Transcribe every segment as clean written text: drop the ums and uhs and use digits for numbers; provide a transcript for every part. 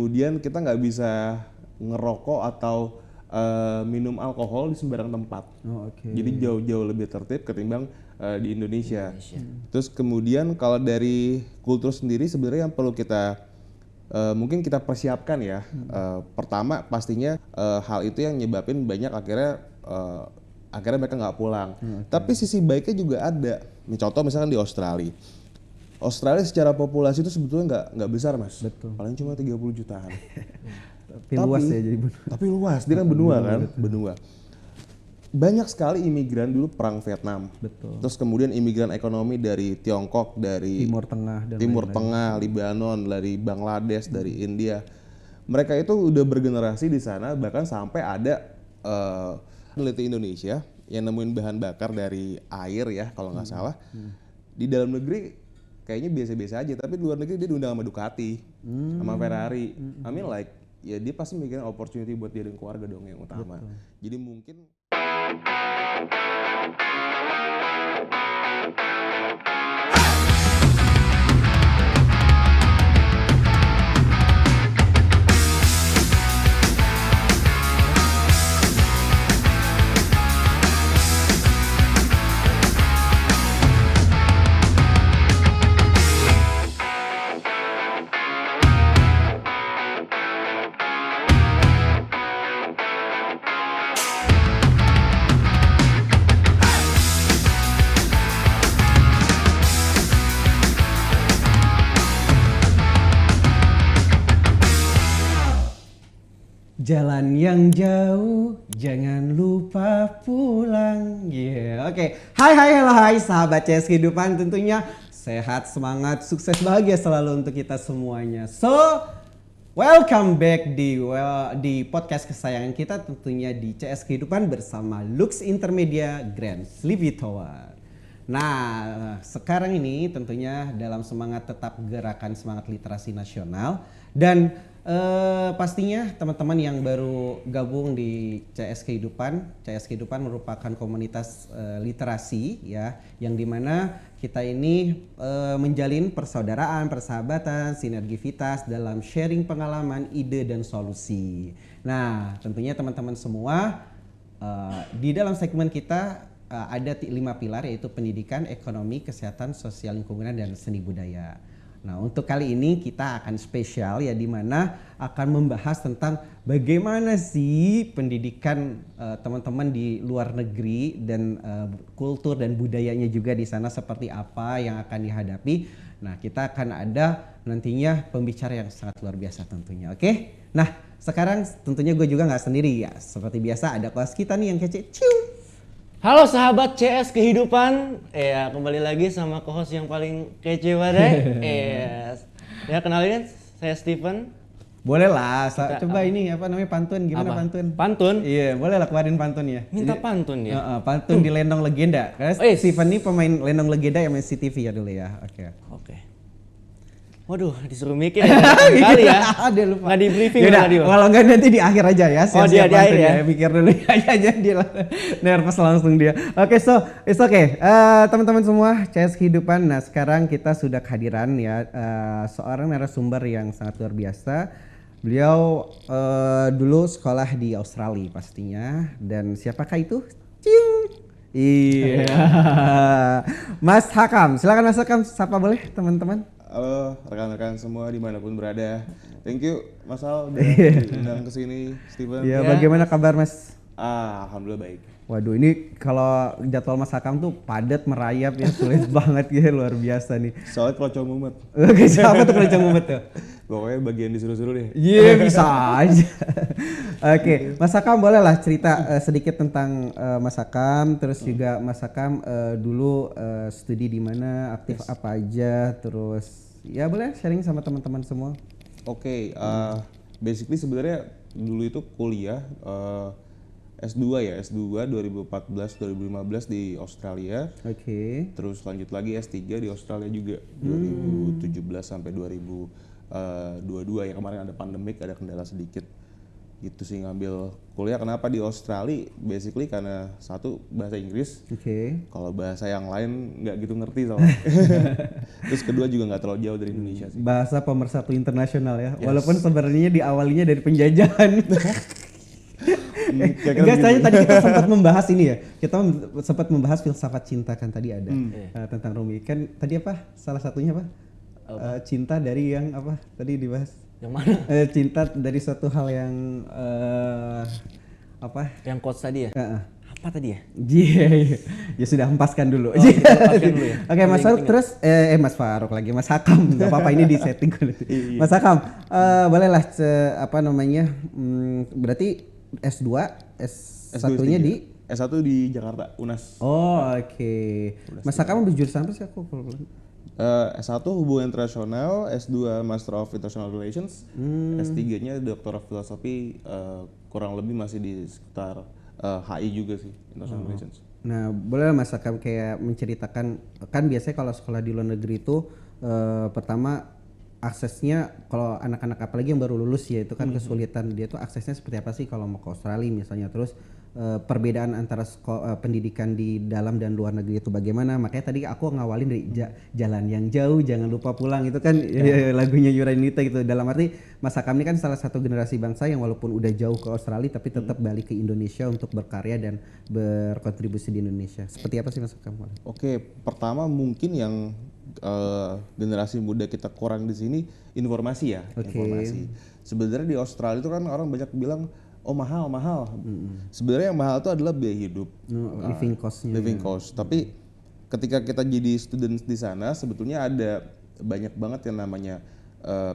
kemudian kita nggak bisa ngerokok atau minum alkohol di sembarang tempat. Jadi jauh-jauh lebih tertib ketimbang di Indonesia. Terus kemudian kalau dari kultur sendiri sebenarnya yang perlu kita mungkin kita persiapkan ya. Pertama pastinya hal itu yang nyebabin banyak akhirnya mereka nggak pulang. Tapi sisi baiknya juga ada. Contoh misalkan di Australia. Australia secara populasi itu sebetulnya nggak besar, Mas. Betul. Paling cuma 30 jutaan. Tapi luas ya jadi benua. Tapi luas, dia kan benua kan, benua. Banyak sekali imigran dulu perang Vietnam. Betul. Terus kemudian imigran ekonomi dari Tiongkok, dari Timur Tengah dan Timur Tengah, Lebanon, dari Bangladesh, dari India. Mereka itu udah bergenerasi di sana, bahkan sampai ada peneliti Indonesia yang nemuin bahan bakar dari air ya kalau nggak salah. Di dalam negeri kayaknya biasa-biasa aja, tapi di luar negeri dia diundang sama Ducati, sama Ferrari. I mean like ya dia pasti mikirin opportunity buat dia dan keluarga dong yang utama. Betul. Jadi mungkin jalan yang jauh, jangan lupa pulang. Oke. Hai sahabat CS Kehidupan, tentunya sehat, semangat, sukses, bahagia selalu untuk kita semuanya. So, welcome back di podcast kesayangan kita, tentunya di CS Kehidupan bersama Lux Intermedia Grand Sleepy Tower. Nah, sekarang ini tentunya dalam semangat tetap gerakan semangat literasi nasional dan pastinya teman-teman yang baru gabung di CS Kehidupan merupakan komunitas literasi ya, yang dimana kita ini menjalin persaudaraan, persahabatan, sinergivitas dalam sharing pengalaman, ide dan solusi. Nah, tentunya teman-teman semua di dalam segmen kita ada 5 pilar, yaitu pendidikan, ekonomi, kesehatan, sosial lingkungan dan seni budaya. Nah, untuk kali ini kita akan spesial ya, di mana akan membahas tentang bagaimana sih pendidikan teman-teman di luar negeri dan kultur dan budayanya juga di sana seperti apa yang akan dihadapi. Nah, kita akan ada nantinya pembicara yang sangat luar biasa tentunya. Oke? Nah, sekarang tentunya gue juga nggak sendiri ya. Seperti biasa ada kelas kita nih yang kece. Cium. Halo sahabat CS Kehidupan, kembali lagi sama co-host yang paling kece badai. Ya kenalin, saya Steven. Boleh lah, coba ini apa namanya, pantun, gimana apa? pantun? Pantun? Iya, boleh lah keluarin pantun ya. Minta pantun ya? Pantun di Lenong Legenda. Karena Steven ini pemain Lenong Legenda MNC TV ya dulu ya. Oke. Waduh, disuruh mikir ya, kali ya. Dia lupa. Nggak di briefing Yaudah, tadi. kalau nggak nanti di akhir aja ya. Dia di akhir ya. Mikir dulu aja dia nervous langsung dia. Oke, so it's okay. Teman-teman semua, CS Kehidupan. Nah, sekarang kita sudah kehadiran ya seorang narasumber yang sangat luar biasa. Beliau dulu sekolah di Australia pastinya. Dan siapakah itu? Iya. Mas Hakam, silakan Mas Hakam, sapa boleh teman-teman. Halo rekan-rekan semua dimanapun berada. Thank you Mas Al udah diundang ke sini, Steven. Ya, bagaimana kabar Mas? Alhamdulillah baik. Waduh, ini kalau jadwal Mas Hakam tuh padat merayap ya, sulit banget ya, luar biasa nih. Soalnya kelocong mumet. Oke, siapa tuh kelocong mumet tuh? Pokoknya bagian disuruh-suruh deh. Iya, bisa aja. Oke, Mas Hakam boleh lah cerita sedikit tentang Mas Hakam, terus juga Mas Hakam dulu studi di mana, aktif apa aja, terus ya boleh sharing sama teman-teman semua. Oke, basically sebenarnya dulu itu kuliah S2 ya, S2 2014-2015 di Australia. Oke. Terus lanjut lagi S3 di Australia juga 2017 sampai 2022 yang kemarin ada pandemik, ada kendala sedikit. Gitu sih ngambil kuliah. Kenapa di Australia? Basically karena satu bahasa Inggris. Kalau bahasa yang lain nggak gitu ngerti soalnya. Terus kedua juga nggak terlalu jauh dari Indonesia sih. Bahasa pemersatu internasional ya. Yes. Walaupun sebenarnya diawalinya dari penjajahan. Enggak, saya tadi kita sempat membahas ini ya. Kita sempat membahas filsafat cinta kan tadi ada tentang Rumi. Kan tadi apa? Salah satunya apa? Cinta dari yang apa? Tadi dibahas. Yang mana? Cinta dari suatu hal yang apa? Yang quotes tadi ya? Apa tadi ya? Iya. Ya sudah, hempaskan dulu. Dulu ya. Oke, Mas Faruk terus Mas Faruk lagi, Mas Hakam. Enggak apa-apa, ini di setting. Mas Hakam, bolehlah apa namanya? Berarti S2, S1-nya di S1 di Jakarta, UNAS. Oh, oke. Mas Hakam ambil jurusan apa sih aku? S1 Hubungan Internasional, S2 Master of International Relations, S3-nya Doctor of Philosophy, kurang lebih masih di sekitar HI juga sih, International Relations. Nah, boleh Mas Hakam kayak menceritakan, kan biasanya kalau sekolah di luar negeri itu pertama aksesnya kalau anak-anak apalagi yang baru lulus ya itu kan kesulitan, dia tuh aksesnya seperti apa sih kalau mau ke Australia misalnya, terus perbedaan antara pendidikan di dalam dan luar negeri itu bagaimana. Makanya tadi aku ngawalin dari jalan yang jauh jangan lupa pulang, itu kan lagunya Yuraynita gitu. Dalam arti Mas Hakam ini kan salah satu generasi bangsa yang walaupun udah jauh ke Australia tapi tetap balik ke Indonesia untuk berkarya dan berkontribusi di Indonesia. Seperti apa sih Mas Hakam? Oke, pertama mungkin yang generasi muda kita kurang di sini informasi ya. Informasi. Sebenarnya di Australia itu kan orang banyak bilang oh mahal. Sebenarnya yang mahal itu adalah biaya hidup, living cost-nya. Living cost. Tapi ketika kita jadi student di sana sebetulnya ada banyak banget yang namanya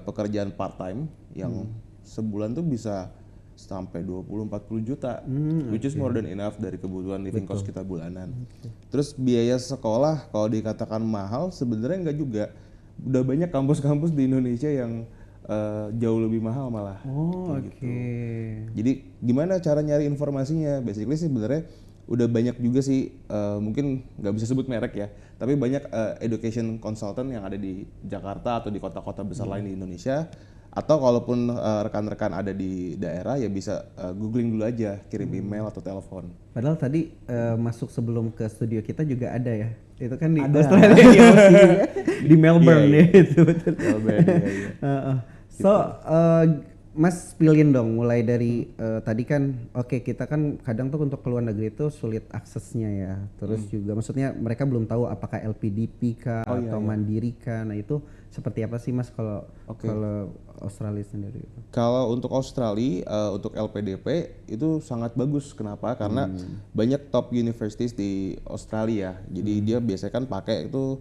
pekerjaan part time yang sebulan tuh bisa sampai 20-40 juta, which is more than enough dari kebutuhan living cost kita bulanan. Terus biaya sekolah kalau dikatakan mahal sebenarnya enggak juga. Udah banyak kampus-kampus di Indonesia yang jauh lebih mahal malah. Gitu. Jadi gimana cara nyari informasinya? Basically sih sebenarnya udah banyak juga sih, mungkin nggak bisa sebut merek ya, tapi banyak education consultant yang ada di Jakarta atau di kota-kota besar lain di Indonesia. Atau kalaupun rekan-rekan ada di daerah ya bisa googling dulu aja, kirim email atau telepon. Padahal tadi masuk sebelum ke studio kita juga ada ya. Itu kan di Australia, di Melbourne ya itu betul. Melbourne, iya. So Mas pilihin dong mulai dari tadi kan kita kan kadang tuh untuk keluar negeri itu sulit aksesnya ya. Terus juga maksudnya mereka belum tahu apakah LPDP kah atau mandiri kah. Nah itu seperti apa sih Mas kalau Australia sendiri? Kalau untuk Australia untuk LPDP itu sangat bagus. Kenapa? Karena banyak top universities di Australia. Jadi dia biasanya kan pakai itu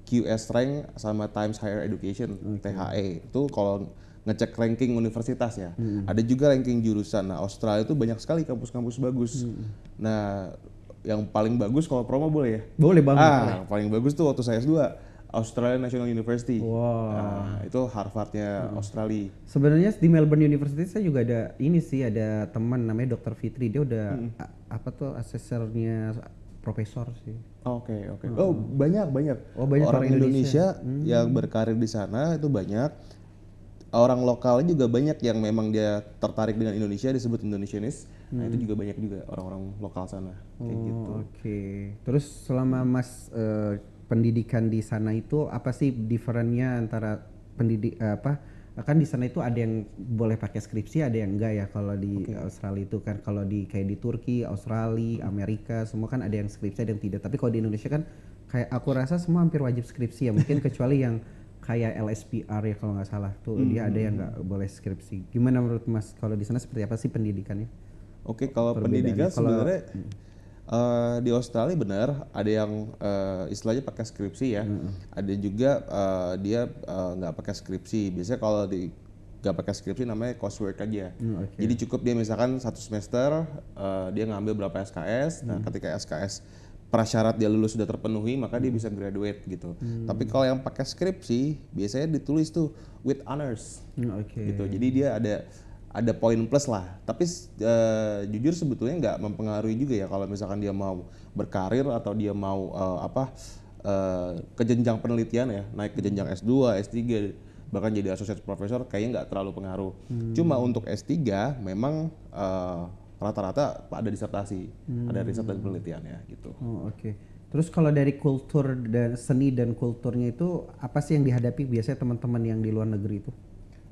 QS rank sama Times Higher Education, THE. Itu kalau ngecek ranking universitas ya. Ada juga ranking jurusan. Nah, Australia itu banyak sekali kampus-kampus bagus. Nah, yang paling bagus kalau promo boleh ya? Boleh banget. Paling bagus tuh waktu saya S2, Australian National University. Nah, itu Harvardnya Australia. Sebenarnya di Melbourne University saya juga ada ada teman namanya Dr. Fitri. Dia udah asesornya profesor sih. Oke. Oh, banyak. Banyak orang Indonesia yang berkarir di sana itu banyak. Orang lokalnya juga banyak yang memang dia tertarik dengan Indonesia, disebut Indonesianis. Nah itu juga banyak juga orang-orang lokal sana kayak gitu. Terus selama Mas pendidikan di sana itu apa sih diferennya antara kan di sana itu ada yang boleh pakai skripsi, ada yang enggak ya kalau di Australia itu kan. Kalau kayak di Turki, Australia, Amerika semua kan ada yang skripsi ada yang tidak. Tapi kalau di Indonesia kan kayak aku rasa semua hampir wajib skripsi ya, mungkin kecuali yang kayak LSPR ya kalau nggak salah tuh dia ada yang nggak boleh skripsi. Gimana menurut Mas kalau di sana seperti apa sih pendidikannya? Oke, kalau pendidikan sebenarnya di Australia benar ada yang istilahnya pakai skripsi ya. Ada juga dia nggak pakai skripsi. Biasanya kalau nggak pakai skripsi namanya coursework aja. Jadi cukup dia misalkan 1 semester dia ngambil berapa SKS. Nah ketika SKS prasyarat dia lulus sudah terpenuhi maka dia bisa graduate gitu. Tapi kalau yang pakai skripsi biasanya ditulis tuh with honors gitu. Jadi dia ada poin plus lah. Tapi jujur sebetulnya nggak mempengaruhi juga ya kalau misalkan dia mau berkarir atau dia mau ke jenjang penelitian ya, naik ke jenjang S2, S3 bahkan jadi associate professor kayaknya nggak terlalu pengaruh. Cuma untuk S3 memang rata-rata ada disertasi, ada riset dan penelitiannya gitu. Oh, oke. Terus kalau dari kultur dan seni dan kulturnya itu apa sih yang dihadapi biasanya teman-teman yang di luar negeri itu?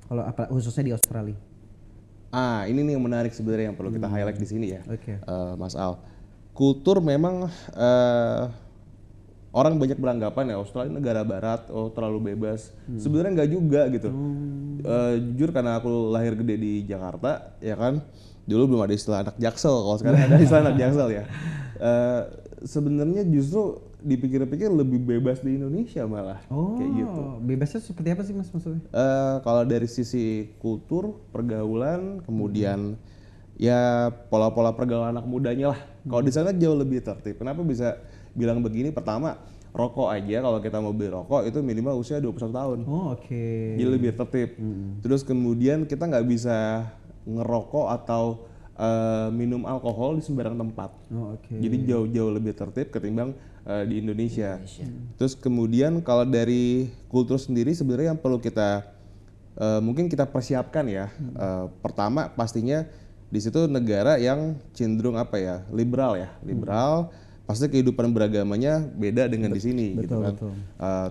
Kalau apa khususnya di Australia? Ini nih yang menarik sebenarnya yang perlu kita highlight di sini ya, Oke. Mas Al. Kultur memang orang banyak beranggapan ya Australia negara barat, oh terlalu bebas. Sebenarnya nggak juga gitu. Jujur karena aku lahir gede di Jakarta, ya kan. Dulu belum ada istilah anak jaksel, kalau sekarang ada istilah anak jaksel ya. Sebenarnya justru dipikir-pikir lebih bebas di Indonesia malah, kayak gitu. Bebasnya seperti apa sih Mas maksudnya? Kalau dari sisi kultur, pergaulan, kemudian ya pola-pola pergaulan anak mudanya lah. Kalau di sana jauh lebih tertib. Kenapa bisa bilang begini? Pertama, rokok aja kalau kita mau beli rokok itu minimal usia 21 tahun. Oh, oke. Jadi lebih tertib. Terus kemudian kita nggak bisa ngerokok atau minum alkohol di sembarang tempat. Oh, oke. Jadi jauh-jauh lebih tertib ketimbang di Indonesia. Terus kemudian kalau dari kultur sendiri sebenarnya yang perlu kita mungkin kita persiapkan ya. Pertama pastinya di situ negara yang cenderung apa ya, liberal ya, liberal. Pasti kehidupan beragamanya beda dengan di sini, gitu kan.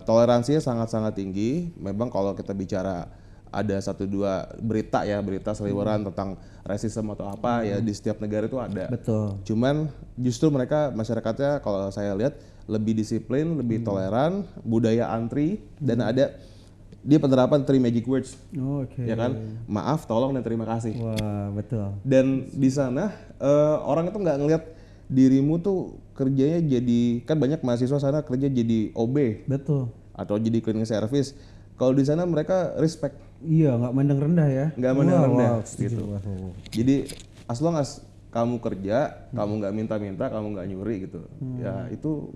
Toleransinya sangat-sangat tinggi. Memang kalau kita bicara ada 1-2 berita ya, berita seliweran tentang rasisme atau apa ya di setiap negara itu ada. Betul. Cuman justru mereka masyarakatnya kalau saya lihat lebih disiplin, lebih toleran, budaya antri dan ada dia penerapan 3 magic words. Oh, oke. Ya kan? Maaf, tolong dan terima kasih. Wah, betul. Dan di sana orang itu nggak ngelihat dirimu tuh kerjanya jadi, kan banyak mahasiswa sana kerja jadi OB. Betul. Atau jadi cleaning service. Kalau di sana mereka respect. Iya, nggak mandang rendah ya. Nggak mandang rendah. Gitu. Jadi as long as kamu kerja, kamu nggak minta-minta, kamu nggak nyuri gitu. Ya itu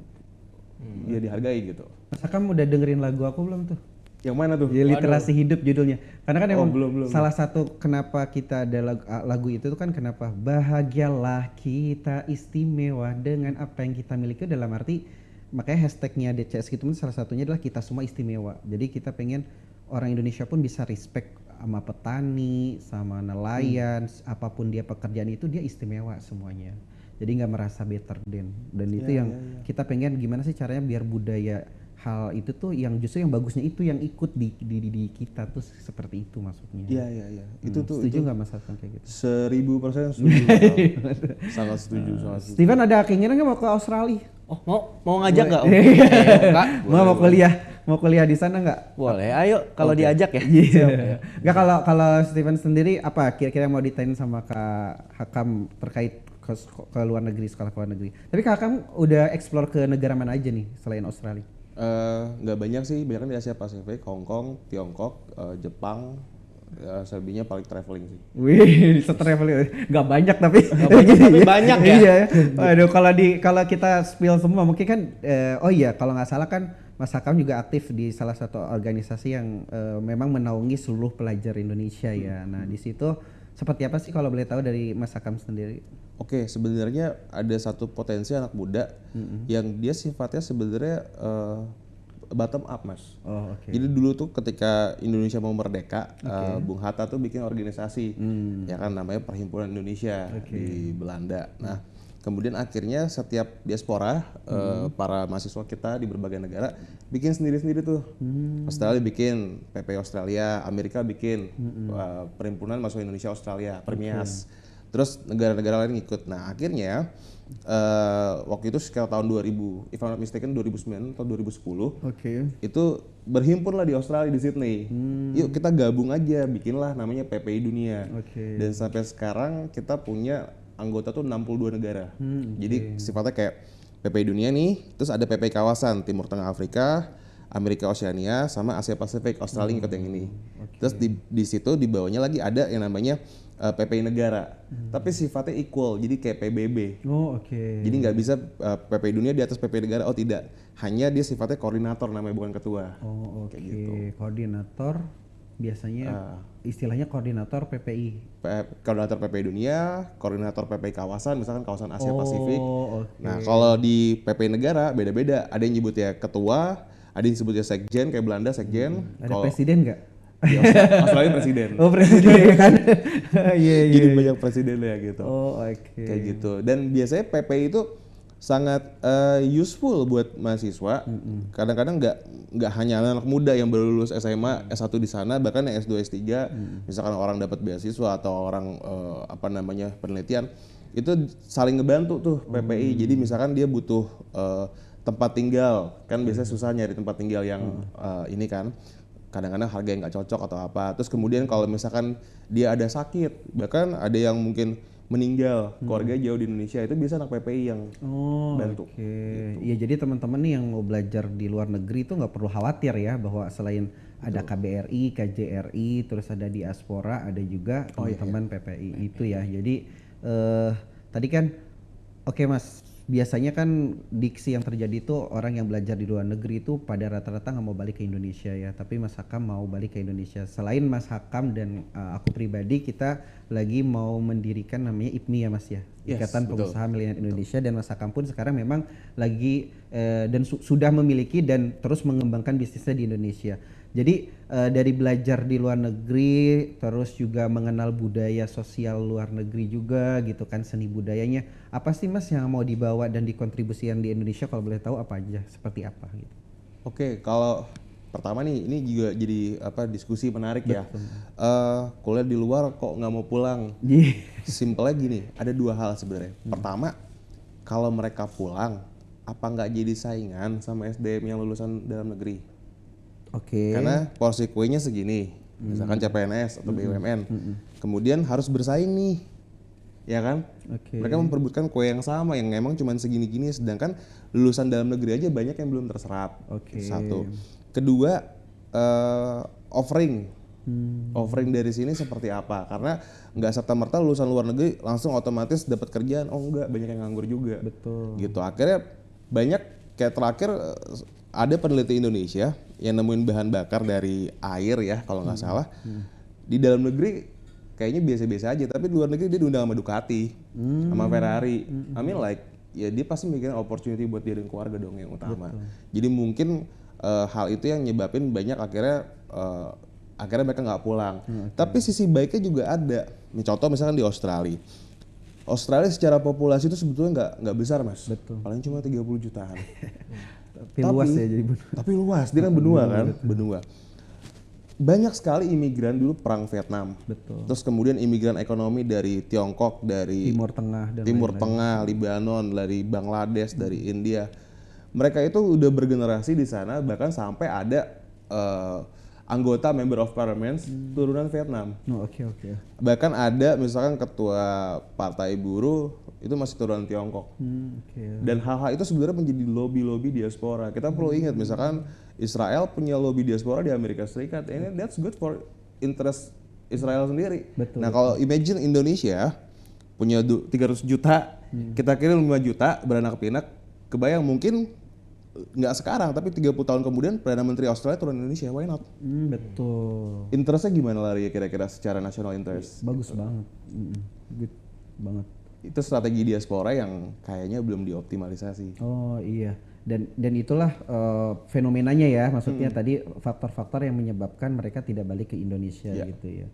ya dihargai gitu. Mas Akam udah dengerin lagu aku belum tuh? Yang mana tuh? Ya, literasi hidup judulnya. Karena kan emang belum. salah satu kenapa kita ada lagu itu tuh kan kenapa bahagialah kita istimewa dengan apa yang kita miliki, dalam arti makanya hashtagnya DCS gitu salah satunya adalah kita semua istimewa. Jadi kita pengen orang Indonesia pun bisa respect sama petani, sama nelayan, apapun dia pekerjaan itu dia istimewa semuanya. Jadi nggak merasa better than. Dan itu yang kita pengen gimana sih caranya biar budaya hal itu tuh yang justru yang bagusnya itu yang ikut di kita tuh seperti itu maksudnya. Iya. Itu tuh setuju nggak Mas Hasan kayak gitu? 1000% setuju. Sangat setuju, sangat setuju. Steven ada keinginan nggak mau ke Australia? Oh, mau ngajak nggak? Enggak. Mau kuliah di sana nggak? Boleh, ayo kalau diajak ya. Iya. Nggak, kalau Steven sendiri apa kira-kira mau ditanyain sama Kak Hakam terkait ke luar negeri, sekolah ke luar negeri. Tapi Kak Hakam udah explore ke negara mana aja nih selain Australia? Nggak banyak sih, banyak kan di Asia Pasifik, Hong Kong, Tiongkok, Jepang, selebihnya paling traveling sih. Wih, bisa traveling, nggak banyak tapi banyak ya. Iya. Waduh, kalau kita spill semua mungkin kan, oh iya kalau nggak salah kan Mas Hakam juga aktif di salah satu organisasi yang memang menaungi seluruh pelajar Indonesia ya. Nah di situ seperti apa sih kalau boleh tahu dari Mas Hakam sendiri? Oke, sebenarnya ada satu potensi anak muda yang dia sifatnya sebenarnya bottom up, Mas. Oh, oke. Jadi dulu tuh ketika Indonesia mau merdeka, Bung Hatta tuh bikin organisasi, ya kan namanya Perhimpunan Indonesia di Belanda. Nah, kemudian akhirnya setiap diaspora, para mahasiswa kita di berbagai negara bikin sendiri-sendiri tuh. Australia bikin PP Australia, Amerika bikin Perhimpunan Mahasiswa Indonesia Australia, Permias. Terus negara-negara lain ngikut. Nah akhirnya waktu itu sekitar tahun 2000, if I'm not mistaken 2009 atau 2010, itu berhimpun lah di Australia di Sydney. Yuk kita gabung aja, bikinlah namanya PPI Dunia. Dan sampai sekarang kita punya anggota tuh 62 negara. Jadi sifatnya kayak PPI Dunia nih, terus ada PPI kawasan Timur Tengah Afrika, Amerika Oceania, sama Asia Pasifik. Australia ikut yang ini. Terus di situ di bawahnya lagi ada yang namanya PPI negara, tapi sifatnya equal, jadi kayak PBB. Jadi nggak bisa PPI dunia di atas PPI negara, oh tidak. Hanya dia sifatnya koordinator namanya, bukan ketua. Kayak gitu. Koordinator biasanya istilahnya koordinator PPI. Koordinator PPI dunia, koordinator PPI kawasan, misalkan kawasan Asia Pasifik. Nah kalau di PPI negara beda-beda, ada yang nyebutnya ketua, ada yang disebutnya sekjen kayak Belanda sekjen. Ada presiden nggak? Di Australia presiden. Oh presiden kan? Iya iya. Jadi banyak presidennya gitu. Oh oke. Kayak gitu. Dan biasanya PPI itu sangat useful buat mahasiswa. Kadang-kadang nggak hanya anak muda yang baru lulus SMA, S1 di sana, bahkan yang S2, S3, misalkan orang dapat beasiswa atau orang penelitian, itu saling ngebantu tuh PPI. Jadi misalkan dia butuh tempat tinggal, kan biasanya susah nyari tempat tinggal yang ini kan. Kadang-kadang harga yang nggak cocok atau apa. Terus kemudian kalau misalkan dia ada sakit, bahkan ada yang mungkin meninggal, keluarga jauh di Indonesia, itu bisa anak PPI yang bantu. Oke. Iya jadi teman-teman nih yang mau belajar di luar negeri itu nggak perlu khawatir ya bahwa selain ada KBRI, KJRI, terus ada diaspora, ada juga teman-teman PPI itu ya. Jadi tadi kan oke Mas, biasanya kan diksi yang terjadi itu orang yang belajar di luar negeri itu pada rata-rata nggak mau balik ke Indonesia ya, tapi Mas Hakam mau balik ke Indonesia. Selain Mas Hakam dan aku pribadi, kita lagi mau mendirikan namanya IPMI ya Mas ya, Ikatan Pengusaha Milenial Indonesia, dan Mas Hakam pun sekarang memang lagi dan sudah memiliki dan terus mengembangkan bisnisnya di Indonesia. Jadi dari belajar di luar negeri, terus juga mengenal budaya sosial luar negeri juga gitu kan, seni budayanya. Apa sih Mas yang mau dibawa dan dikontribusikan di Indonesia, kalau boleh tahu apa aja, seperti apa gitu? Oke, kalau pertama nih, ini juga jadi diskusi menarik. Betul. Ya. Kuliah di luar kok nggak mau pulang? Simpelnya gini, ada dua hal sebenarnya. Pertama, kalau mereka pulang, apa nggak jadi saingan sama SDM yang lulusan dalam negeri? Oke. Karena porsi kuenya segini, misalkan CPNS atau BUMN, kemudian harus bersaing nih, ya kan? Mereka memperebutkan kue yang sama, yang emang cuma segini-gini, sedangkan lulusan dalam negeri aja banyak yang belum terserap. Satu. Kedua, offering dari sini seperti apa? Karena nggak serta-merta lulusan luar negeri langsung otomatis dapat kerjaan. Oh enggak, banyak yang nganggur juga. Betul. Gitu. Akhirnya banyak, kayak terakhir ada peneliti Indonesia yang nemuin bahan bakar dari air ya kalau nggak salah. Di dalam negeri kayaknya biasa-biasa aja, tapi di luar negeri dia diundang sama Ducati, sama Ferrari. I mean like, ya dia pasti mikirin opportunity buat dia dan keluarga dong yang utama. Jadi mungkin hal itu yang nyebabin banyak akhirnya mereka nggak pulang. Tapi sisi baiknya juga ada. Contoh misalkan di Australia. Australia secara populasi itu sebetulnya nggak besar Mas. Betul. Paling cuma 30 jutaan. Tapi luas ya jadi benua. Tapi luas, dia kan benua kan, benua. Banyak sekali imigran dulu perang Vietnam. Betul. Terus kemudian imigran ekonomi dari Tiongkok, dari Timur Tengah, Lebanon, dari Bangladesh, dari India. Mereka itu udah bergenerasi di sana, bahkan sampai ada anggota member of parliament turunan Vietnam. Oke. Bahkan ada misalkan ketua partai buruh itu masih turunan Tiongkok. Dan hal-hal itu sebenarnya menjadi lobby diaspora. Kita perlu ingat misalkan Israel punya lobby diaspora di Amerika Serikat. Ini that's good for interest Israel sendiri. Betul, Nah kalau imagine Indonesia punya 300 juta, kita kirim 5 juta beranak pinak, kebayang mungkin nggak sekarang tapi 30 tahun kemudian Perdana Menteri Australia turun Indonesia, why not? Betul. Interestnya gimana lari ya kira-kira secara national interest? Bagus banget. Good banget. Itu strategi diaspora yang kayaknya belum dioptimalisasi. Oh iya, dan itulah fenomenanya ya, maksudnya tadi faktor-faktor yang menyebabkan mereka tidak balik ke Indonesia gitu ya.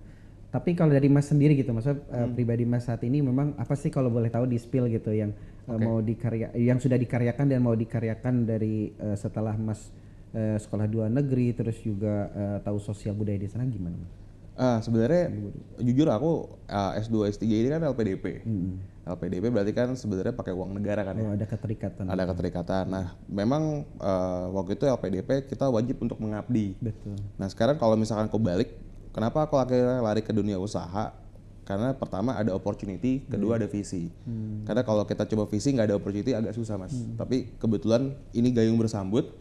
Tapi kalau dari Mas sendiri gitu, maksudnya pribadi Mas saat ini memang apa sih kalau boleh tahu di spill gitu yang mau yang sudah dikaryakan dan mau dikaryakan dari setelah Mas sekolah di luar negeri, terus juga tahu sosial budaya di sana gimana? Sebenarnya jujur aku S2 S3 ini kan LPDP. LPDP berarti kan sebenarnya pakai uang negara kan ya. Ada keterikatan. Ada keterikatan. Nah, memang waktu itu LPDP kita wajib untuk mengabdi. Betul. Nah, sekarang kalau misalkan aku balik, kenapa aku akhirnya lari ke dunia usaha? Karena pertama ada opportunity, kedua ada visi. Karena kalau kita coba visi nggak ada opportunity agak susah Mas. Tapi kebetulan ini gayung bersambut.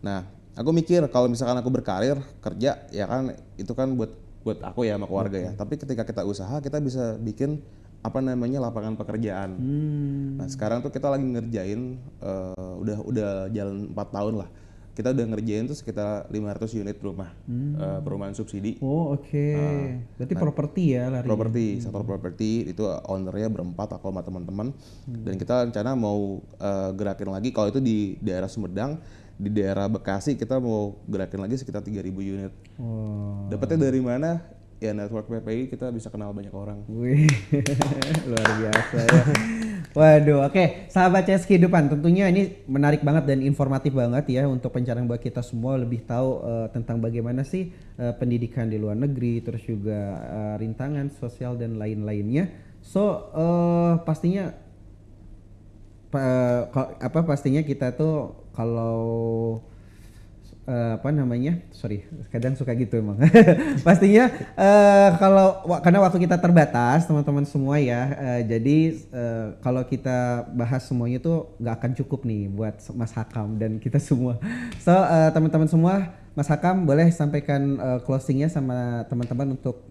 Nah, aku mikir kalau misalkan aku berkarir kerja ya kan itu kan buat aku ya sama keluarga ya. Tapi ketika kita usaha kita bisa bikin lapangan pekerjaan. Nah sekarang tuh kita lagi ngerjain udah jalan 4 tahun lah. Kita udah ngerjain tuh sekitar 500 unit rumah, perumahan subsidi. Oh oke. Berarti properti ya lari. Properti, sektor properti itu ownernya berempat aku sama teman-teman. Dan kita rencana mau gerakin lagi kalau itu di daerah Sumedang. di daerah Bekasi kita mau gerakin lagi sekitar 3.000 unit. Dapatnya dari mana? Ya network PPI kita bisa kenal banyak orang. Wih, luar biasa ya. Waduh, oke. Sahabat CS Kehidupan, tentunya ini menarik banget dan informatif banget ya untuk pencerahan buat kita semua lebih tahu tentang bagaimana sih pendidikan di luar negeri, terus juga rintangan sosial dan lain-lainnya. So, pastinya pastinya kita tuh kalau kadang suka gitu emang. Pastinya karena waktu kita terbatas teman-teman semua ya, jadi kalau kita bahas semuanya tuh nggak akan cukup nih buat Mas Hakam dan kita semua. So teman-teman semua, Mas Hakam boleh sampaikan closingnya sama teman-teman untuk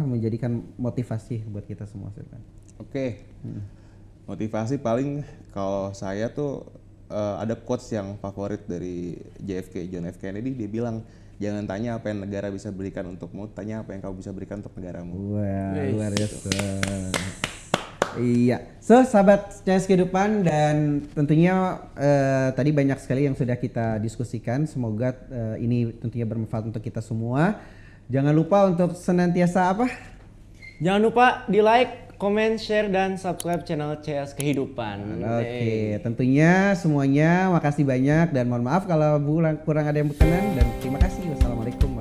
menjadikan motivasi buat kita semua. Oke. Motivasi paling kalau saya tuh ada quotes yang favorit dari JFK, John F. Kennedy. Dia bilang, jangan tanya apa yang negara bisa berikan untukmu, tanya apa yang kau bisa berikan untuk negaramu. Wah, luar biasa. Iya, so sahabat CS Kehidupan, dan tentunya tadi banyak sekali yang sudah kita diskusikan. Semoga ini tentunya bermanfaat untuk kita semua. Jangan lupa untuk senantiasa Jangan lupa di like, komen, share, dan subscribe channel CS Kehidupan. Oke, tentunya semuanya makasih banyak dan mohon maaf kalau kurang ada yang berkenan, dan terima kasih. Wassalamualaikum